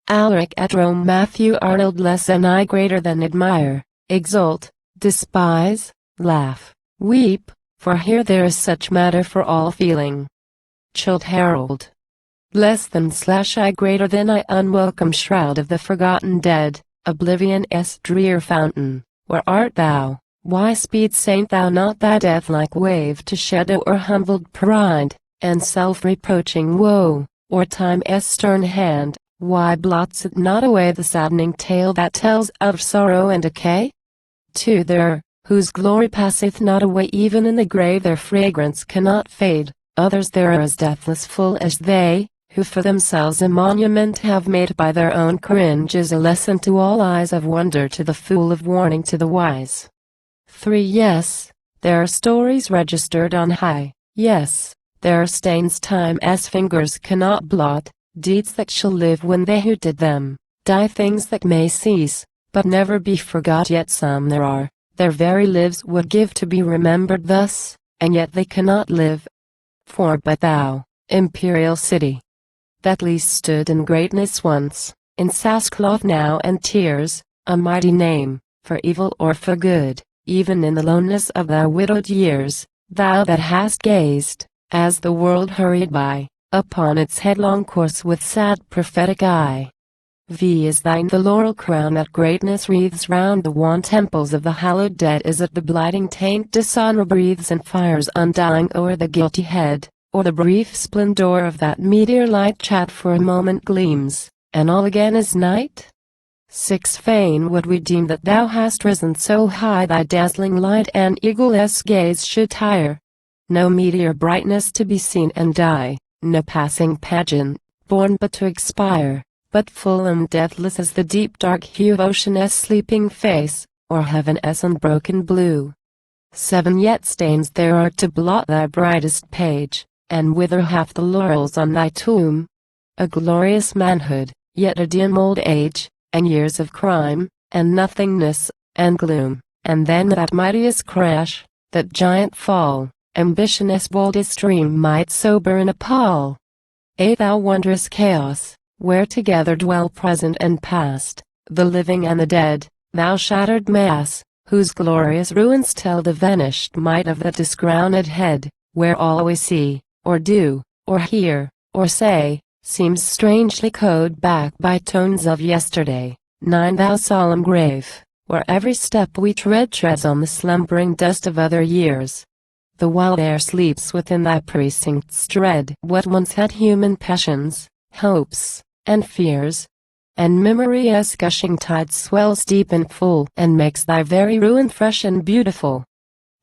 Alaric at Rome, Matthew Arnold, less than I, greater than admire, exult, despise, laugh, weep, for here there is such matter for all feeling. Chilled Harold. Less than / I, greater than I, unwelcome shroud of the forgotten dead, oblivion's drear fountain, where art thou? Why speed saint thou not thy death-like wave to shed o'er humbled pride, and self-reproaching woe, or time's stern hand, why blots it not away the saddening tale that tells of sorrow and decay? To there, whose glory passeth not away even in the grave, their fragrance cannot fade, others there are as deathless full as they, who for themselves a monument have made by their own cringes, a lesson to all eyes of wonder to the fool, of warning to the wise. 3. Yes, there are stories registered on high, yes, there are stains time's fingers cannot blot, deeds that shall live when they who did them die, things that may cease, but never be forgot. Yet some there are, their very lives would give to be remembered thus, and yet they cannot live. 4. But thou, imperial city, that least stood in greatness once, in sackcloth now and tears, a mighty name, for evil or for good, even in the loneness of thy widowed years, thou that hast gazed, as the world hurried by, upon its headlong course with sad prophetic eye. Is thine the laurel crown that greatness wreathes round the wan temples of the hallowed dead? Is it the blighting taint dishonor breathes and fires undying o'er the guilty head, or the brief splendor of that meteor light chat for a moment gleams, and all again is night? 6. Fain would we deem that thou hast risen so high thy dazzling light an eagle's gaze should tire. No meteor brightness to be seen and die, no passing pageant, born but to expire, but full and deathless as the deep dark hue of ocean's sleeping face, or heaven's unbroken blue. 7. Yet stains there are to blot thy brightest page, and wither half the laurels on thy tomb. A glorious manhood, yet a dim old age, and years of crime, and nothingness, and gloom, and then that mightiest crash, that giant fall, ambition's boldest dream might sober and appall. 8. Thou wondrous chaos, where together dwell present and past, the living and the dead, thou shattered mass, whose glorious ruins tell the vanished might of that discrowned head, where all we see, or do, or hear, or say, seems strangely coded back by tones of yesterday. 9. Thou solemn grave, where every step we treads on the slumbering dust of other years. The wild air sleeps within thy precincts dread. What once had human passions, hopes, and fears, and memory's gushing tide swells deep and full, and makes thy very ruin fresh and beautiful.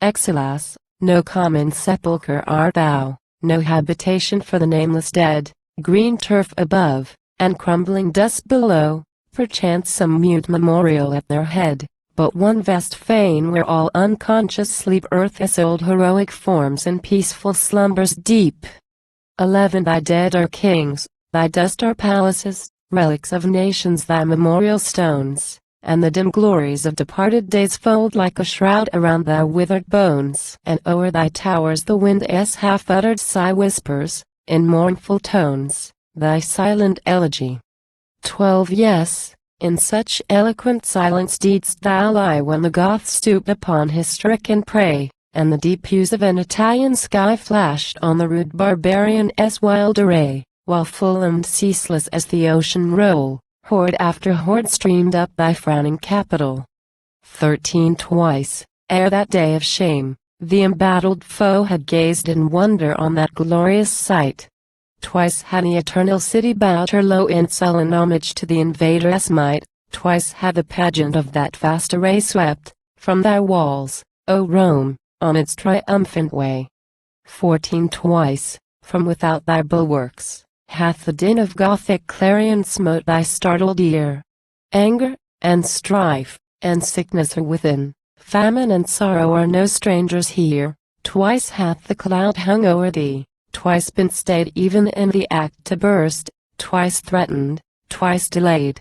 Alas, no common sepulchre art thou, no habitation for the nameless dead, green turf above, and crumbling dust below, perchance some mute memorial at their head, but one vast fane where all unconscious sleep earth's old heroic forms in peaceful slumbers deep. 11. Thy dead are kings, thy dust are palaces, relics of nations thy memorial stones, and the dim glories of departed days fold like a shroud around thy withered bones, and o'er thy towers the wind's half-uttered sigh whispers, in mournful tones, thy silent elegy. 12. Yes, in such eloquent silence didst thou lie when the Goth stooped upon his stricken prey, and the deep hues of an Italian sky flashed on the rude barbarian's wild array, while full and ceaseless as the ocean roll, horde after horde streamed up thy frowning capital. 13. Twice, ere that day of shame, the embattled foe had gazed in wonder on that glorious sight. Twice had the eternal city bowed her low in sullen homage to the invader's might. Twice had the pageant of that vast array swept from thy walls, O Rome, on its triumphant way. 14. Twice, from without thy bulwarks, hath the din of Gothic clarion smote thy startled ear. Anger, and strife, and sickness are within, famine and sorrow are no strangers here. Twice hath the cloud hung o'er thee, twice been stayed even in the act to burst, twice threatened, twice delayed.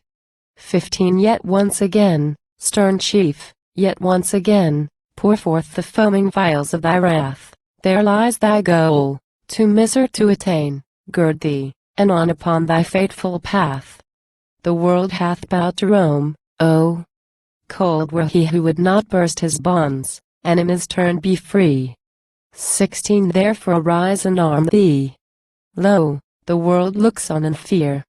15. Yet once again, stern chief, yet once again, pour forth the foaming vials of thy wrath. There lies thy goal, to misery to attain. Gird thee, and on upon thy fateful path. the world hath bowed to Rome. Oh, cold were he who would not burst his bonds, and in his turn be free. 16 Therefore arise and arm thee. Lo, the world looks on in fear.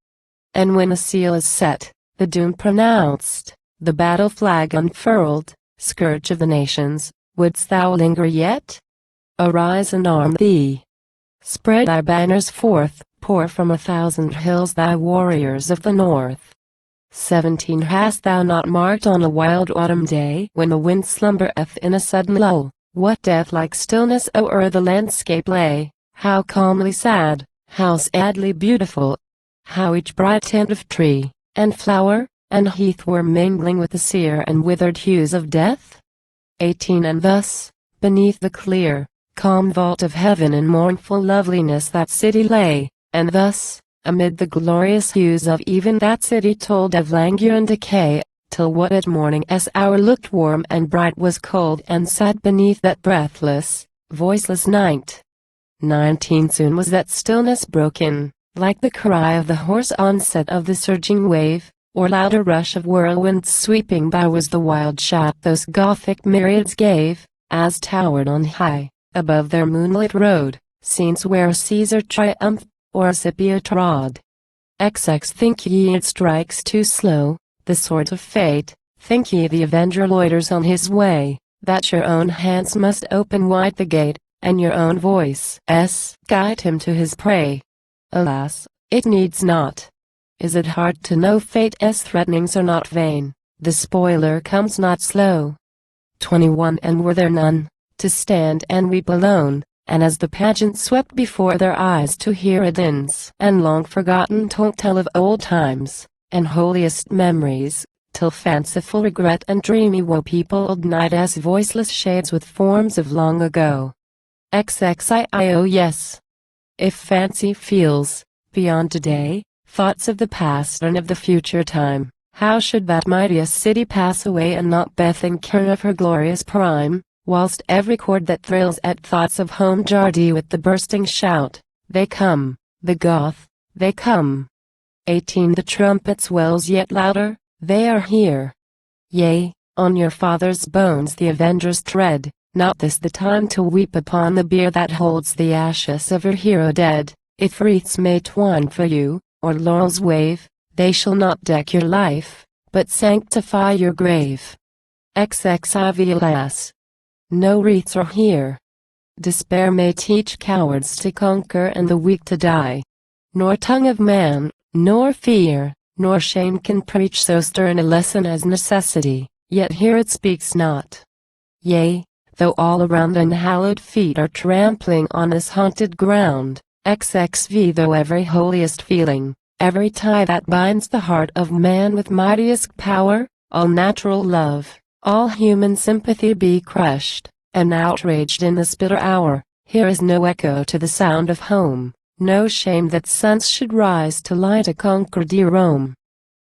And when the seal is set, the doom pronounced, the battle flag unfurled, scourge of the nations, wouldst thou linger yet? Arise and arm thee. Spread thy banners forth, pour from 1,000 hills thy warriors of the north. 17 Hast thou not marked on a wild autumn day, when the wind slumbereth in a sudden lull, what death-like stillness o'er the landscape lay, how calmly sad, how sadly beautiful, how each bright tint of tree, and flower, and heath were mingling with the sere and withered hues of death? 18 And thus, beneath the clear, calm vault of heaven in mournful loveliness that city lay, and thus, amid the glorious hues of even that city told of languor and decay, till what at morning's hour looked warm and bright was cold and sad beneath that breathless, voiceless night. 19 Soon was that stillness broken, like the cry of the hoarse onset of the surging wave, or louder rush of whirlwinds sweeping by was the wild shout those Gothic myriads gave, as towered on high, above their moonlit road, scenes where Caesar triumphed, or Scipio trod. XX Think ye it strikes too slow, the sword of fate, think ye the avenger loiters on his way, that your own hands must open wide the gate, and your own voice guide him to his prey? Alas, it needs not. Is it hard to know fate's threatenings are not vain, the spoiler comes not slow? 21 And were there none, to stand and weep alone, and as the pageant swept before their eyes to hear a din's and long-forgotten tale of old times, and holiest memories, till fanciful regret and dreamy woe peopled night as voiceless shades with forms of long ago. XXIIO Yes. If fancy feels, beyond today, thoughts of the past and of the future time, how should that mightiest city pass away and not bethink of her glorious prime, whilst every chord that thrills at thoughts of home jarred with the bursting shout, they come, the Goth, they come. 18 The trumpet swells yet louder, they are here. Yea, on your father's bones the avengers tread, not this the time to weep upon the bier that holds the ashes of your hero dead. If wreaths may twine for you, or laurels wave, they shall not deck your life, but sanctify your grave. XXIV Alas, no wreaths are here. Despair may teach cowards to conquer and the weak to die. Nor tongue of man, nor fear, nor shame can preach so stern a lesson as necessity, yet here it speaks not. Yea, though all around unhallowed feet are trampling on this haunted ground, XXV though every holiest feeling, every tie that binds the heart of man with mightiest power, all natural love, all human sympathy be crushed, and outraged in this bitter hour, here is no echo to the sound of home, no shame that suns should rise to light a conquered dear Rome.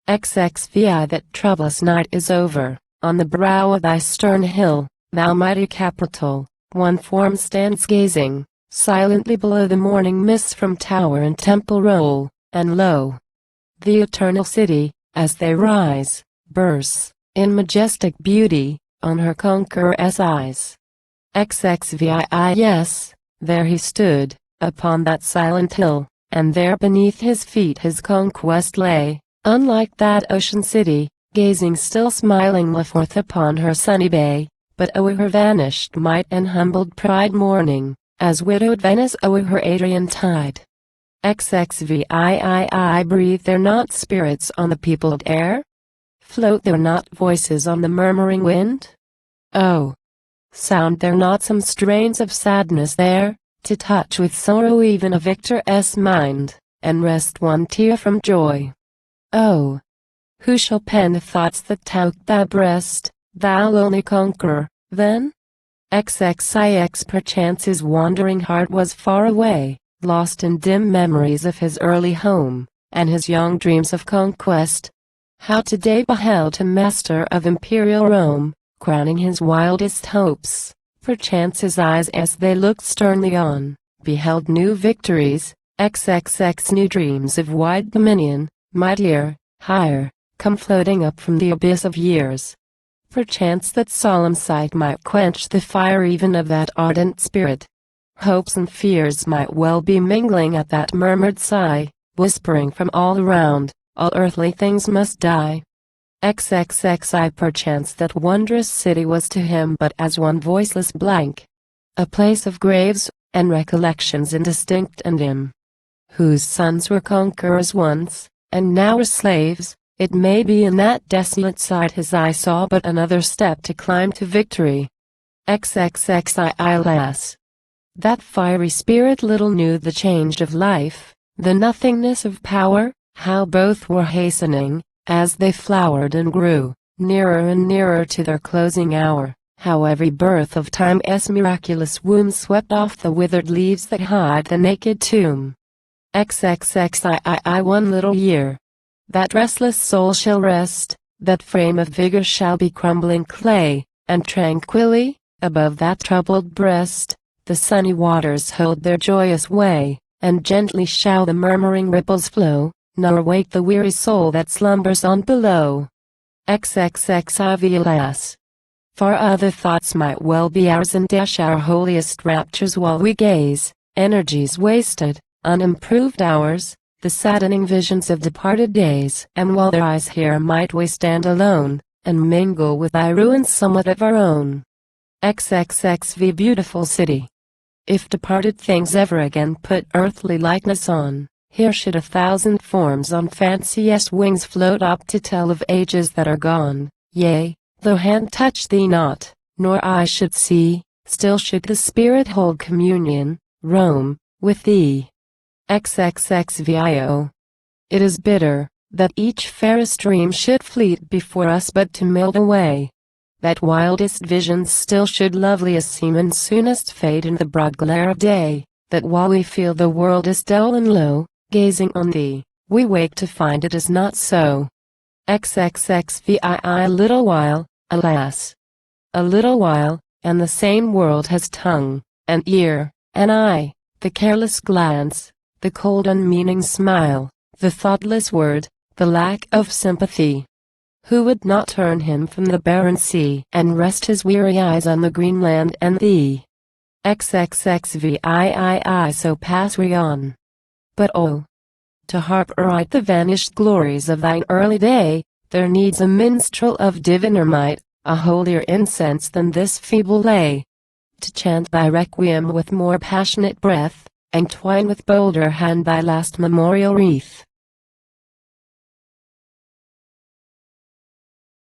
XXVI That troublous night is over, on the brow of thy stern hill, thou mighty capital, one form stands gazing, silently below the morning mists from tower and temple roll, and lo! The eternal city, as they rise, bursts, in majestic beauty, on her conqueror's eyes. XXVII Yes, there he stood, upon that silent hill, and there beneath his feet his conquest lay, unlike that ocean city, gazing still smilingly forth upon her sunny bay, but o'er her vanished might and humbled pride mourning, as widowed Venice o'er her Adrian tide. XXVIII Breathe there not spirits on the peopled air? Float there not voices on the murmuring wind? Oh! Sound there not some strains of sadness there, to touch with sorrow even a victor's mind, and wrest one tear from joy? Oh! Who shall pen the thoughts that tout thy breast, thou lonely conqueror, then? XXIX Perchance his wandering heart was far away, lost in dim memories of his early home, and his young dreams of conquest. How today beheld him master of imperial Rome, crowning his wildest hopes. Perchance his eyes as they looked sternly on, beheld new victories, XXX new dreams of wide dominion, mightier, higher, come floating up from the abyss of years. Perchance that solemn sight might quench the fire even of that ardent spirit. Hopes and fears might well be mingling at that murmured sigh, whispering from all around, all earthly things must die. XXXI perchance that wondrous city was to him but as one voiceless blank. A place of graves, and recollections indistinct and dim. Whose sons were conquerors once, and now are slaves. It may be in that desolate sight his eye saw but another step to climb to victory. XXXI alas! That fiery spirit little knew the change of life, the nothingness of power, how both were hastening, as they flowered and grew, nearer and nearer to their closing hour, how every birth of time's miraculous womb swept off the withered leaves that hide the naked tomb. XXXII one little year. That restless soul shall rest, that frame of vigor shall be crumbling clay, and tranquilly, above that troubled breast, the sunny waters hold their joyous way, and gently shall the murmuring ripples flow, nor wake the weary soul that slumbers on below. XXXIV alas! For other thoughts might well be ours and dash our holiest raptures while we gaze, energies wasted, unimproved hours, the saddening visions of departed days. And while their eyes here might we stand alone, and mingle with thy ruins somewhat of our own. XXXV beautiful city! If departed things ever again put earthly likeness on, here should 1,000 forms on fancy's wings float up to tell of ages that are gone. Yea, though hand touch thee not, nor eye should see, still should the spirit hold communion, roam, with thee. XXXVIO. It is bitter, that each fairest dream should fleet before us but to melt away. That wildest visions still should loveliest seem and soonest fade in the broad glare of day, that while we feel the world is dull and low, gazing on thee, we wake to find it is not so. XXXVII a little while, alas! A little while, and the same world has tongue, and ear, and eye, the careless glance, the cold unmeaning smile, the thoughtless word, the lack of sympathy. Who would not turn him from the barren sea and rest his weary eyes on the green land and thee? XXXVII so pass we on. But oh! To harp aright the vanished glories of thine early day, there needs a minstrel of diviner might, a holier incense than this feeble lay. To chant thy requiem with more passionate breath, and twine with bolder hand thy last memorial wreath.